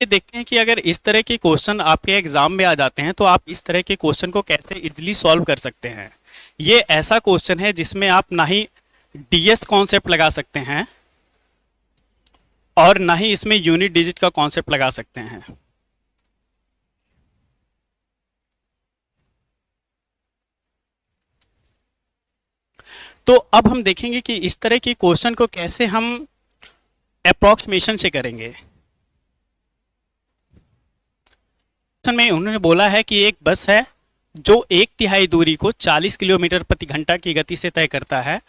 देखते हैं कि अगर इस तरह के क्वेश्चन आपके एग्जाम में आ जाते हैं तो आप इस तरह के क्वेश्चन को कैसे इजीली सॉल्व कर सकते हैं। ये ऐसा क्वेश्चन है जिसमें आप ना ही डीएस कॉन्सेप्ट लगा सकते हैं और ना ही इसमें यूनिट डिजिट का कॉन्सेप्ट लगा सकते हैं। तो अब हम देखेंगे कि इस तरह के क्वेश्चन को कैसे हम अप्रॉक्सीमेशन से करेंगे। क्वेश्चन में उन्होंने बोला है कि एक बस है जो 1/3 दूरी को 40 किलोमीटर प्रति घंटा की गति से तय करता है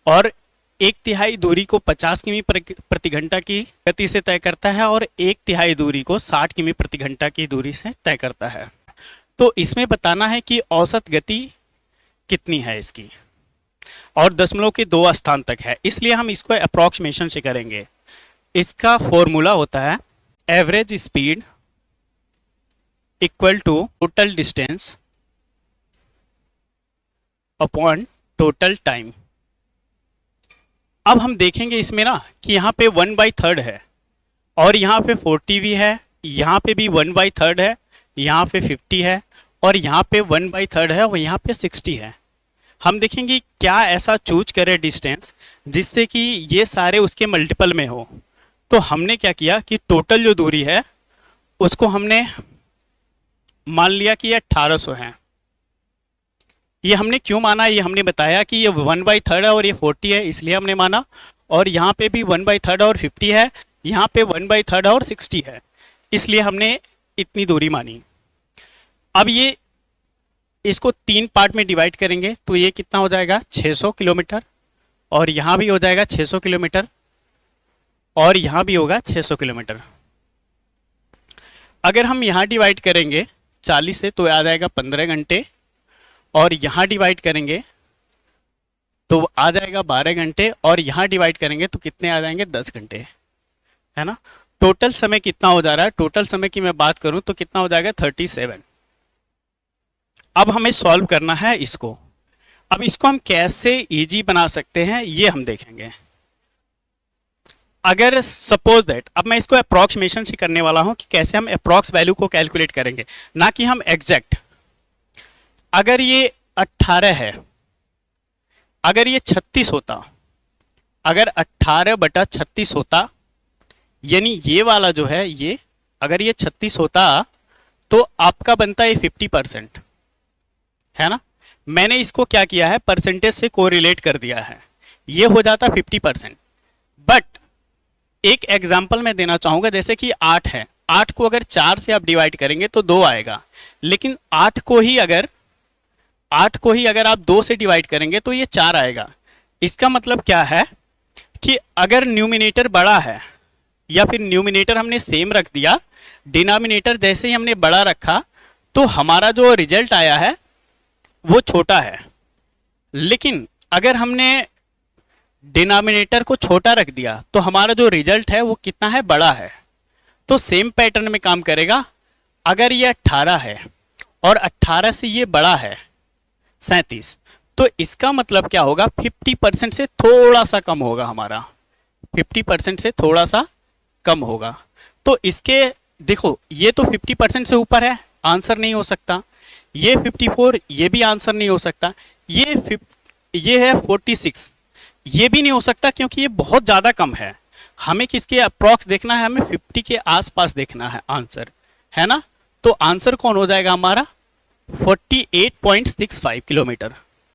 और 1/3 दूरी को 50 किमी प्रति घंटा की गति से तय करता है और 1/3 दूरी को 60 किमी प्रति घंटा की दूरी से तय करता है। तो इसमें बताना है कि औसत गति कितनी है इसकी और दशमलव के 2 स्थान तक है, इसलिए हम इसको अप्रॉक्सीमेशन से करेंगे। इसका फॉर्मूला होता है average speed equal to total distance upon total time. अब हम देखेंगे इसमें ना कि यहाँ पे 1/3 है और यहाँ पे 40 भी है, यहाँ पे भी 1/3 है, यहाँ पे 50 है और यहाँ पे 1/3 है और यहाँ पे 60 है। हम देखेंगे क्या ऐसा चूज करे डिस्टेंस जिससे कि ये सारे उसके मल्टीपल में हो। तो हमने क्या किया कि टोटल जो दूरी है उसको हमने मान लिया कि ये 1800 है। ये हमने क्यों माना, ये हमने बताया कि ये 1/3 है और ये 40 है, इसलिए हमने माना। और यहाँ पे भी 1/3 और 50 है, यहाँ पे 1/3 और 60 है, इसलिए हमने इतनी दूरी मानी। अब ये इसको 3 पार्ट में डिवाइड करेंगे तो ये कितना हो जाएगा 600 किलोमीटर और यहाँ भी हो जाएगा 600 किलोमीटर और यहाँ भी होगा 600 किलोमीटर। अगर हम यहाँ डिवाइड करेंगे 40 से तो आ जाएगा 15 घंटे और यहाँ डिवाइड करेंगे तो आ जाएगा 12 घंटे और यहाँ डिवाइड करेंगे तो कितने आ जाएंगे 10 घंटे, है ना। टोटल समय कितना हो जा रहा है, टोटल समय की मैं बात करूं तो कितना हो जाएगा 37। अब हमें सॉल्व करना है इसको। अब इसको हम कैसे इजी बना सकते हैं ये हम देखेंगे। अगर सपोज दैट अब मैं इसको अप्रॉक्सीमेशन से करने वाला हूं कि कैसे हम अप्रॉक्स वैल्यू को कैलकुलेट करेंगे, ना कि हम एग्जैक्ट। अगर ये 18 है, अगर ये 36 होता, अगर 18/36 होता, यानी ये वाला जो है ये अगर ये 36 होता तो आपका बनता है 50%, है ना। मैंने इसको क्या किया है परसेंटेज से कोरिलेट कर दिया है, ये हो जाता 50%। बट एक एग्जाम्पल मैं देना चाहूंगा, जैसे कि 8 है, 8 को अगर 4 से आप डिवाइड करेंगे तो 2 आएगा, लेकिन 8 को ही अगर आप 2 से डिवाइड करेंगे तो ये 4 आएगा। इसका मतलब क्या है कि अगर न्यूमिनेटर बड़ा है या फिर न्यूमिनेटर हमने सेम रख दिया, डिनोमिनेटर जैसे ही हमने बड़ा रखा तो हमारा जो रिजल्ट आया है वो छोटा है। लेकिन अगर हमने डिनोमिनेटर को छोटा रख दिया तो हमारा जो रिजल्ट है वो कितना है, बड़ा है। तो सेम पैटर्न में काम करेगा। अगर ये 18 है और 18 से ये बड़ा है 37, तो इसका मतलब क्या होगा 50% से थोड़ा सा कम होगा, हमारा 50% से थोड़ा सा कम होगा। तो इसके देखो ये तो 50% से ऊपर है, आंसर नहीं हो सकता। ये 54, ये भी आंसर नहीं हो सकता। ये है 46, ये भी नहीं हो सकता क्योंकि ये बहुत ज़्यादा कम है। हमें किसके अप्रॉक्स देखना है, हमें 50 के आसपास देखना है आंसर, है ना। तो आंसर कौन हो जाएगा हमारा 48.65 किलोमीटर।